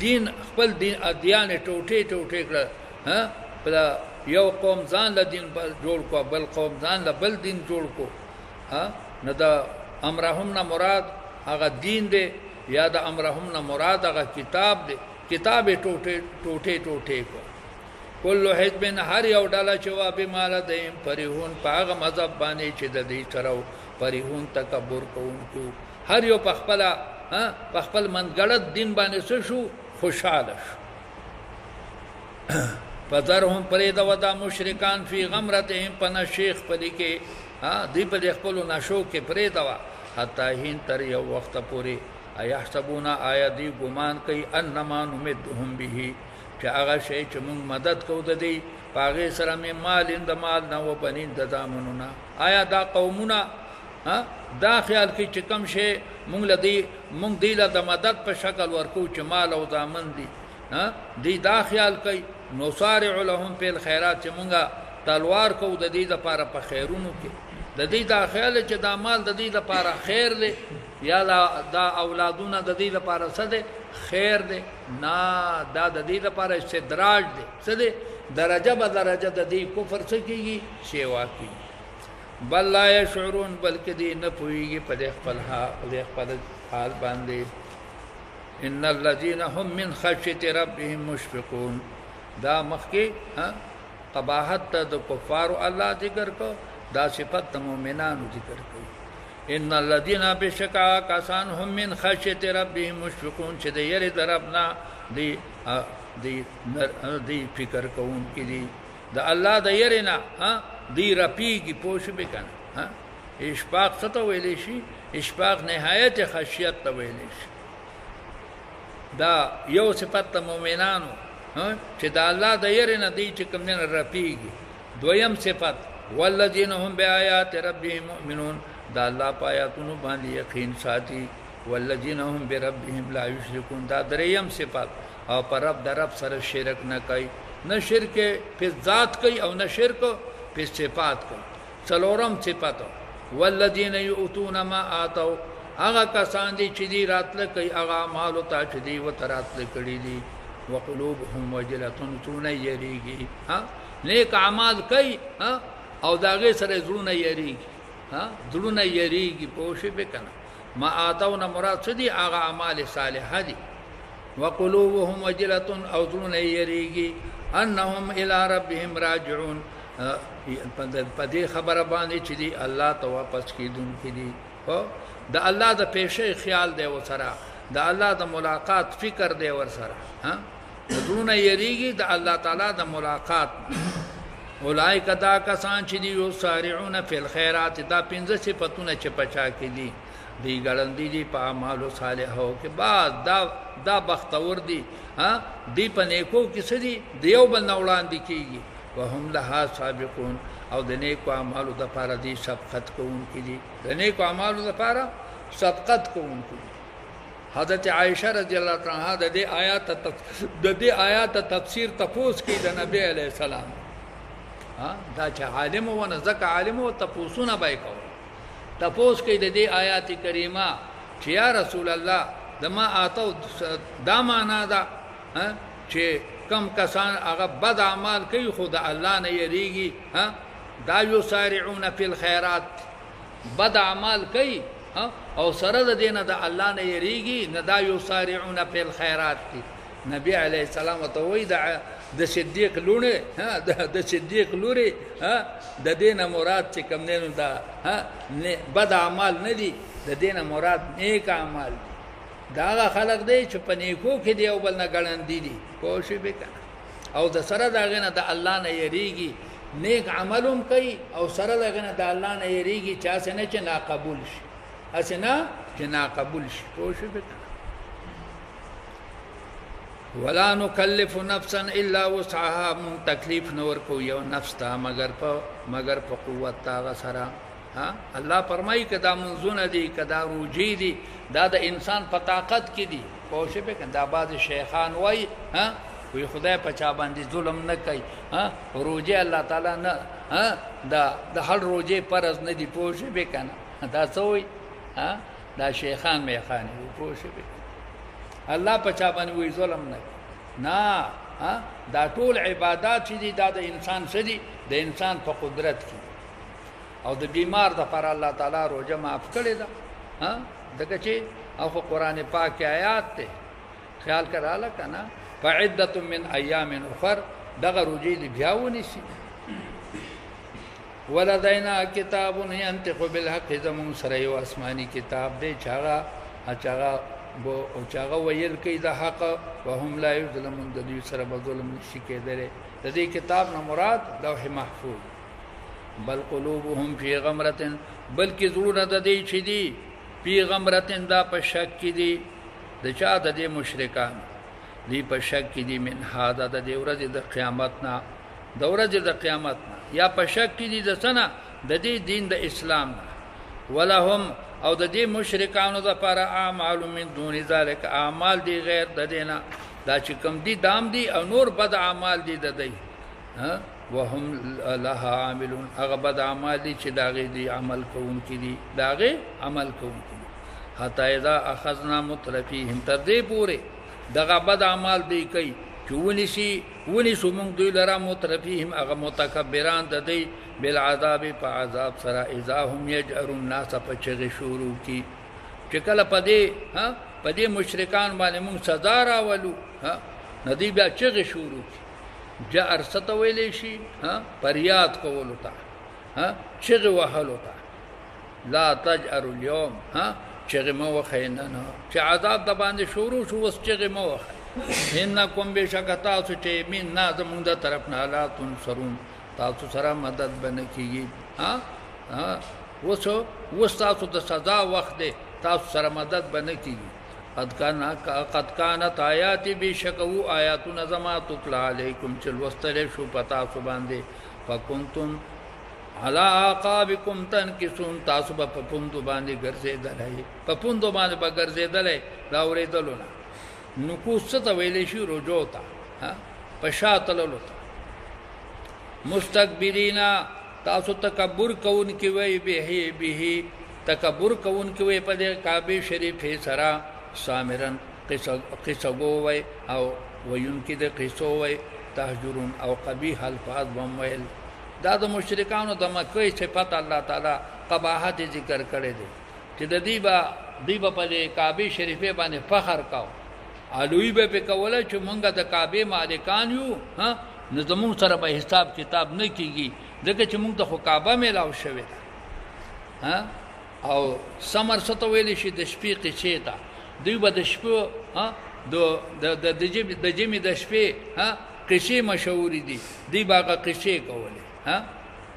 دین خپل دین ادیان ټوټه ټوټه کړه په یو قوم ځان له دین جوړ کو بل قوم ځان له بل دین جوړ کو نه دا امرهم نه مراد هغه دین دی یا د امرهم نه مراد هغه کتاب دی کتاب ټوټه ټوټه ټوټه کو کل حزب هر یو ډله چې وا به مال دیم پریهون پاغه مذهب باندې چې د دې ترو پریهون تکبر کوونکو هر یو پخپل منګړد دین باندې شو خوشاله شو فذرهم پرې دا ودا مشرکان فی غمرتهم پنا شیخ پدې کې دی په خپل نشو کې پرې دا حتا هین تر یو وخت پورې ایحسبون آیا دی ګمان کوي انما نمدهم به چې هغه شی چې موږ مدد کوو د دې پاغه سره مې مال اند مال نه و بنین د دامنونه آیا دا قومونه دا خیال کې چې کم شی موږ دی له د مدد په شکل ورکو چې مال او دامن دي دی دا خیال کوي نصارع لهم فی الخيرات چې موږ تلوار کوو د دې لپاره په خیرونو کې د دې دا خیال چې دا مال د دې لپاره خیر دی یا دا اولادونه د دې لپاره څه دی خیر دی نه دا د دې لپاره استدراج دی څه دی درجه به درجه د دې کفر څه کیږي سیوا کیږي بل لا يشعرون بلکې دې نه پوهیږي په خپل حال باندې ان الذين هم من خشيه ربهم مشفقون دا مخکې قباحت د کفار الله ذکر کو دا صفت مؤمنانو ذکر کوي ان الذين بشکا کسان هم من خشيه ربهم مشفقون چې د یری دربنا دی فکر کوون کې دي د الله د یری نه دی رپیږي پوښ به کنه اشفاق څه ته ویل شي اشفاق نهایت خشیت ته ویل شي دا یو صفت مؤمنانو چې د الله د یری نه دی چې کوم نه رپیږي دویم صفت والذین هم بآیات ربهم مؤمنون دا الله پایاتونو باندې یقین ساتي والذین هم بربهم لا یشرکون دا دریم صفت او پر رب در رب سره شرک نه کوي نه شرک په ذات کوي او نه شرک په صفات کوي څلورم صفت والذین یؤتون ما آتوا هغه کسان دي چې دی راتله کوي هغه مال او تا چې دی و تراتله کړي دي وقلوبهم وجلة تونه یریږي نیک اعمال کوي او داغه سره زړونه یریږي زړونه یریږي پوښې به کنه ما آتاونه مراد څه دي هغه اعمال صالحه دي وقلوبهم وجلة او زړونه یریږي انهم الى ربهم راجعون په دې خبره باندې چې دی الله ته واپس کیدونکي دي د الله د پیښې خیال دی وسره د الله د ملاقات فکر دی ور سره زړونه یریږي د الله تعالی د ملاقات اولئک دا کسان چې دی یو سارعون فی الخيرات دا پنځه صفاتونه چې پچا کې دي دی ګړندې دي په اعمال صالحو کې بعد دا بختور دي دی په نیکو کې سدي دیو بل نوړان دي کیږي وهم لها سابقون او د نیکو اعمالو د پاره دي سبقت کوونکي دي د نیکو اعمالو د پاره سبقت کوونکي حضرت عائشہ رضی اللہ عنہا د دې آیات تفسیر تفوس کې د نبی علیہ السلام دا چې عالم و نه ځکه عالم و تفوسونه به کوي تفوس کې د دې آیات کریمه چې یا رسول الله دما آتو دا معنا دا چې کم کسان هغه بد اعمال کوي خو د الله نه یریږي دا یو سارعون فی الخيرات بد اعمال کوي او سره د دینه د الله نه یریږي نه دا یو سارعون فی الخيرات دي نبی علیہ السلام ته وی د صدیق لونه د صدیق لوري د دینه مراد چې کوم نه دا بد اعمال نه دي د دینه مراد نیک اعمال دي دا خلق دی چې په نیکو کې دی او بل نه ګړندې دي کوشش وکړه او د سره داغه نه د الله نه یریږي نیک عملوم کوي او سره داغه نه د الله نه یریږي چا څنګه چې ناقبول شي اسنه چې ناقبول شي کوشش وکړه ولا نکلف نفسا الا وسعها، مون تکلیف نور کو یو نفس تا مگر په قوت تا سره. الله فرمایي کدا منزونه دي کدا روجي دي دا د انسان په طاقت کې دي. پوښې به کنده بعض شیخان وای وی خدای په چا باندې ظلم نه کوي. روجي الله تعالی نه د هر روجي فرض نه دي. پوښې به کنه دا څه وای دا شیخان مې خاني. پوښې به الله په چا باندې وی ظلم نه دا ټول عبادت چې دي دا د انسان سدي د انسان په قدرت کې. او د بیمار د پر الله تعالی روزه معاف کړی دا دغه چې او قرآن پاک کې آیات ته خیال کراله کنه فعدت من ایام اخر دغه روزي دی بیاونی شي. ولدینا کتاب ينطق بالحق، زمون سره یو آسمانی کتاب دی چاغه ویل کوي د حق وهم لا یظلمون، د دې سره به ظلم نشي کېدلی. د دې کتاب نه مراد لوح محفوظ. بل قلوبهم فی غمرة، بلکې زړونه د دې چې دي فی غمرة دا په شک کې دي. د چا د دې مشرکان دی په شک کې دي من هذا د دې ورځې د قیامت نه، د ورځې د قیامت نه یا په شک کې دي د سنه د دې دین د اسلام نه. ولهم او د دې مشرکانو د پر اعمال من دون ذلک، اعمال دي غیر د دینه دا چې کوم دي دام دي او نور بد اعمال دي د دې وهم لها عاملون، هغه بد اعمال دي چې داغه دي عمل کوونکي دي داغه عمل کوونکي. حتی اذا اخذنا مترفیهم، تر دې پورې دغه بد اعمال دی کوي چې ونیسو موږ دوی لره مترفیهم هغه متکبران د دې بالعذاب په عذاب سره اذا هم یجرون ناس په چغې شروع کی. چې کله په دې مشرکان باندې موږ سزا راولو ندی بیا چغې شروع کی. جأر ستویلی شي پریاد کولو تا چغې وهلو تا. لا تجأروا اليوم چغې مه وخی نن چې عذاب د باندې شروع شو اوس چغې مه وخی. انکم بېشکه تاسو چې منا زمونږ د طرف نه لا تنصرون، تاسو سره مدد به نه کېږي. اوس تاسو د سزا وخت دی، تاسو سره مدد به نه کېږي. قد کانت آیاتي بېشکه وو آیاتونه زما تتلا علیکم چې لوستلی شو په تاسو باندې. فکنتم علی اعقابکم تنکسون، تاسو به په پوندو باندې ګرځېدلی، په پوندو باندې به ګرځېدلی د اورېدلو نه. نکوس څه ته ویلی شي؟ رجوع ته، په شا تللو ته. مستکبرینا، تاسو تکبر کوونکي وئ به تکبر کوونکي وئ په دې کعبې شریفې سره. سامرن قصه گو وئ او ویونکي د قصو وئ. تهجرون او قبیح الفاظ بم ویل. دا د مشرکانو د مکې صفت الله تعالی قباحت ذکر کړی دی چې د دوی به په دې کعبې شریفې باندې فخر کاو، الوی به په کوله چې مونږ د کعبې مالکان یو. نو زمونږ سره به حساب کتاب نه کیږي ځکه چې مونږ ته خو کعبه میلاو شوې ده. او سمر څه ته ویلی شي؟ د شپې قصې ته. دوی به د شپو د جمعې د شپې قصې مشهورې دي، دوی به هغه قصې کولې.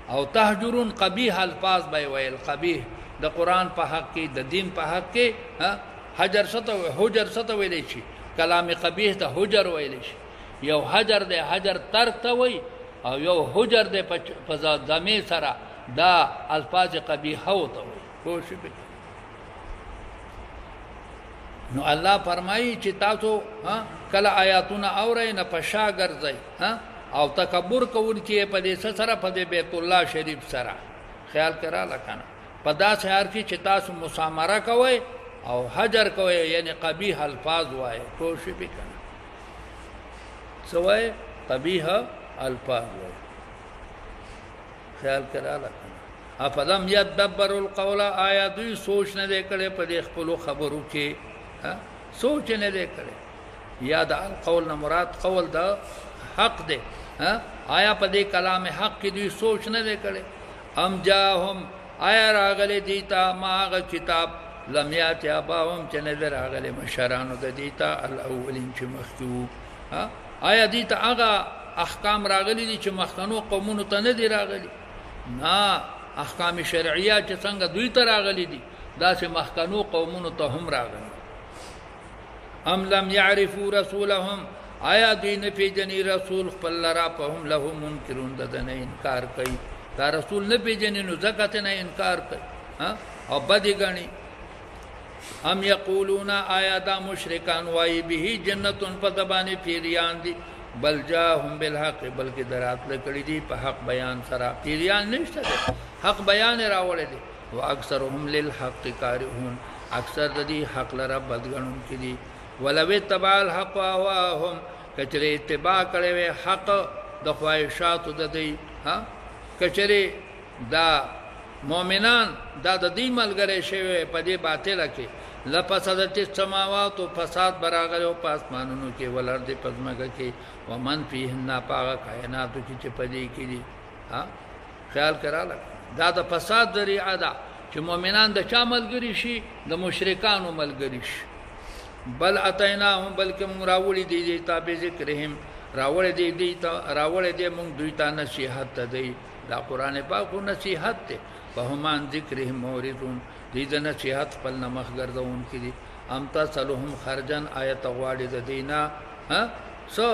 او تهجرون قبیح الفاظ به ویل. قبیح د قرآن په حق کې، د دین په حق کې. حجر څه ته ویلی شي؟ کلام قبیح ته حجر ویلی شي. یو حجر دی، حجر ترک ته وی، او یو حجر دی په ضمیر سره، دا الفاظ قبیحه ته وی. پوه شوې؟ نو الله فرمایي چې تاسو کله آیاتونه اورئ نه په شا ګرځئ او تکبر کوونکي په دې سره په دې بیت الله شریف سره. خیال کراله کنه په داسې حال کې چې تاسو مسامره کوئ او حجر کوئ، یعنی قبیح الفاظ وایي. پوه شوې کنه څه وایي؟ قبیح الفاظ وایي. خیال کراله کنه افلم یدبروا القول، آیا دوی سوچ نه دی کړی په دې خپلو خبرو کې؟ سوچ نه دی کړی. یا د القول نه مراد قول د حق دی. آیا په دې کلام حق کې دوی سوچ نه دی کړی؟ ام جاءهم، آیا راغلی دیتا ما هغه کتاب لم یات اباهم چې نه دی راغلی مشرانو د دیتا الاولین چې مخکې وو. آیا دیتا هغه احکام راغلی دي چې مخکنو قومونو ته نه دی راغلی؟ نه، احکام شرعیه چې څنګه دوی ته راغلی دي داسې مخکنو قومونو ته هم راغلی. ام لم يعرفوا رسولهم، آیا دوی نه پیژني رسول خپل لرا په هم له منکرون د نه انکار کوي دا رسول نه پیژني نو ځکه ته نه انکار کوي او بدی غني هم یقولون آیا دا مشرکان وای به جنتون په دبانې پیریان دي بل جاءهم بالحق بلکې درات لکړي دي په حق بیان سره پیریان نشته حق بیان راوړي دي واکثرهم للحق کارهون اکثر د دې حق لره بدګنون کړي ولو تبع الحق واهم کچره اتباع کړي وي حق د خواهشات د دې کچره دا مؤمنان دا د دې ملګری شوی په دې باطل کې لپسدت السماوات فساد براغلو پاسمانونو کې ولرد پزماګه کې ومن فيهن پاغ کائنات کې چې پدې کې دي خیال کراله دا د فساد ذریعہ ده چې مؤمنان د چا ملګری شي د مشرکانو ملګری شي بل اتیناهم بلکې موږ راوړي دي تابع ذکرهم راوړي دي موږ دوی ته نصیحت ته دی دا قران پاک نصیحت ته فهمان ذکرهم موردون دې د نصیحت خپل نمخ ګرځون کړي ام تاسلهم خرجن آیت غواړي د دینا سو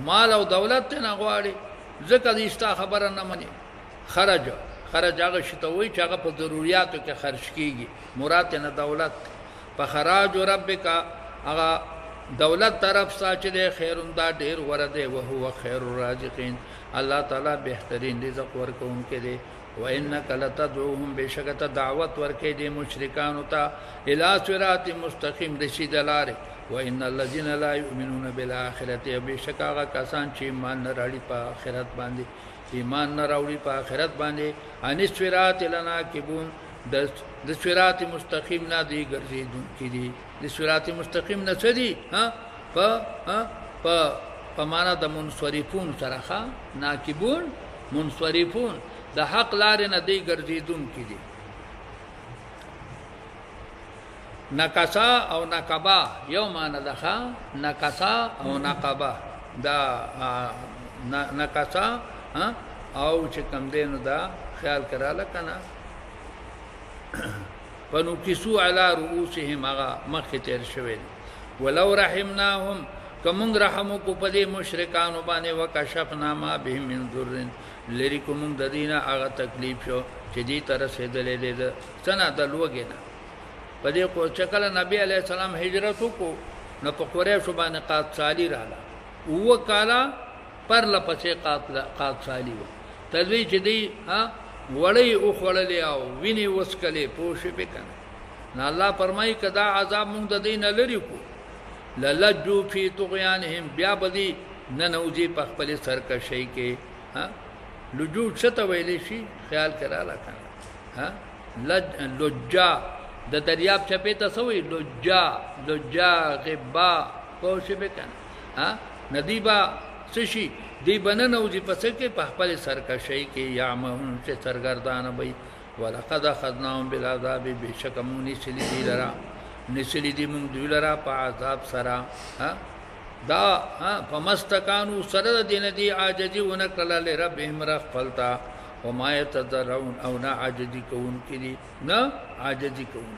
مال او دولت نه غواړي ځکه دې استا خبره نه مني خرج هغه شتوي چې هغه په ضرورتو کې خرج کیږي مراد نه دولت په خراج ربک هغه دولت طرف ساچ دې خیرون دا ډیر ورده او هو خیر الرازقین الله تعالی بهترین رزق ورکوونکی دی وانک لتدعوهم بشکت دعوت ورکې دي مشرکان ته الی صراط مستقیم رشید لاره وان الذين لا يؤمنون بالاخره بشکا کسان چې ایمان نه راړي په آخرت باندې ایمان نه راوړي په آخرت باندې ان صراط لنا کبون د صراط مستقیم نه دی ګرځیدونکي دي د صراط مستقیم نه څه دي په معنا د منصرفون سره ناکبون منصرفون د حق لار نه دی ګرځیدونکي دي نکسا او نقبا یو معنا ده نکسا او نقبا دا نکسا او چې کم دینو دا خیال کراله کنه پنو کیسو علی رؤوسهم هغه مخې تیر شوی ولو رحمناهم کوم رحم کو په دې مشرکانو باندې وکشفنا ما بهم من ضر لری کوم د دینه هغه تکلیف شو چې دې تر رسیدلې ده څنګه د لوګینا په دې کو چې کله نبی علی السلام هجرت وکړو نو په قریش باندې قات سالی رااله او کالا پر لپسې قات سالی و تدوی چې دی وړي او خړلې او ویني وسکلې پوښې پکنه نه الله فرمایي کدا عذاب مونږ د دین لری کو للجو فی طغیانهم بیا بدی ننوځي په خپل سرکشي کې لجو څه ویلې شي خیال کراله کنه لجا د دریاب چپې ته سوې لجا غبا پوښې پکنه ندیبا سشي دی بننوځي پس کې په خپل سرکشي کې یعمهون چې سرګردان وي ولقد اخذناهم بالعذاب بشکمونی سلیدی لرا نسلی دی مونږ دوی لرا په عذاب سره دا فمستکانو سره دین دی عاجزی ونکل لربهم رغفلتا وما يتضرعون او نا عاجزی کون کړي نه عاجزی کون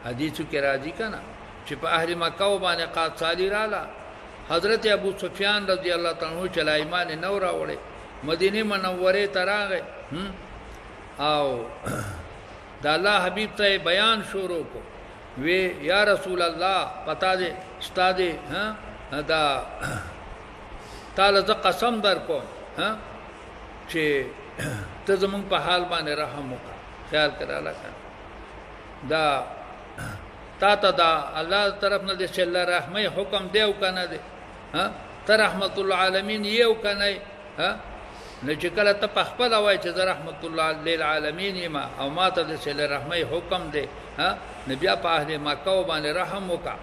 حدیثو کې راځي کنه چې په اهل مکه باندې قات سالی رااله حضرت ابو سفیان رضی الله تعالی عنہ چلا ایمان نو راوړې مدینه منوره ته راغې او د الله حبیب ته بیان شروع کو وی یا رسول الله پتا دې استاد دا تعالی ز قسم در کو چې ته زمون په حال باندې رحم وکړه خیال کړه دا تا دا الله طرف نه دې صلی رحمه حکم دیو کنه دې ته رحمت العالمین یو کنه نو چې کله ته په خپل وای چې رحمت الله للعالمین ما او ما ته دې صلی رحمه حکم دی نبی په اهل مکه باندې رحم وکا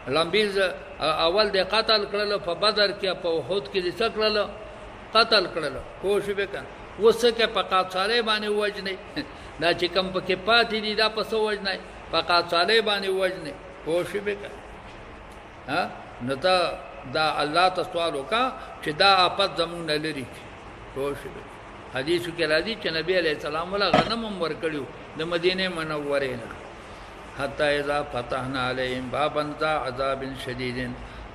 لمبیز اول دې قتل کړل په بدر کې په احد کې دې څکړل قتل کړل کوشش وکړ وسه کې په قاصاله باندې وجنه دا چې کم په کې پاتې دي دا په سو وجنه په قاصاله باندې وجنه کوشش وکړ نو ته دا الله ته سوال وکا چې دا آفت زمون لري کوشش حدیث کې راځي چې نبی علیہ السلام ولا غنم ورکړو د مدینه منوره نه حتی اذا فتحنا علیهم بابا ذا عذاب شدید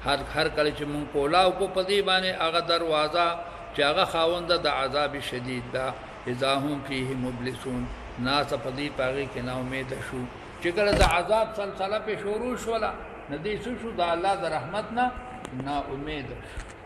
هر کله چې مونږ کولاو کو پدی باندې هغه دروازه چې هغه خاوند د عذاب شدید دا اذا هم فيه مبلسون ناس پدی پاغي کې نا امید شو چې کله د عذاب سلسله په شروع شولا ندی شو د الله د رحمت نه نا امید شو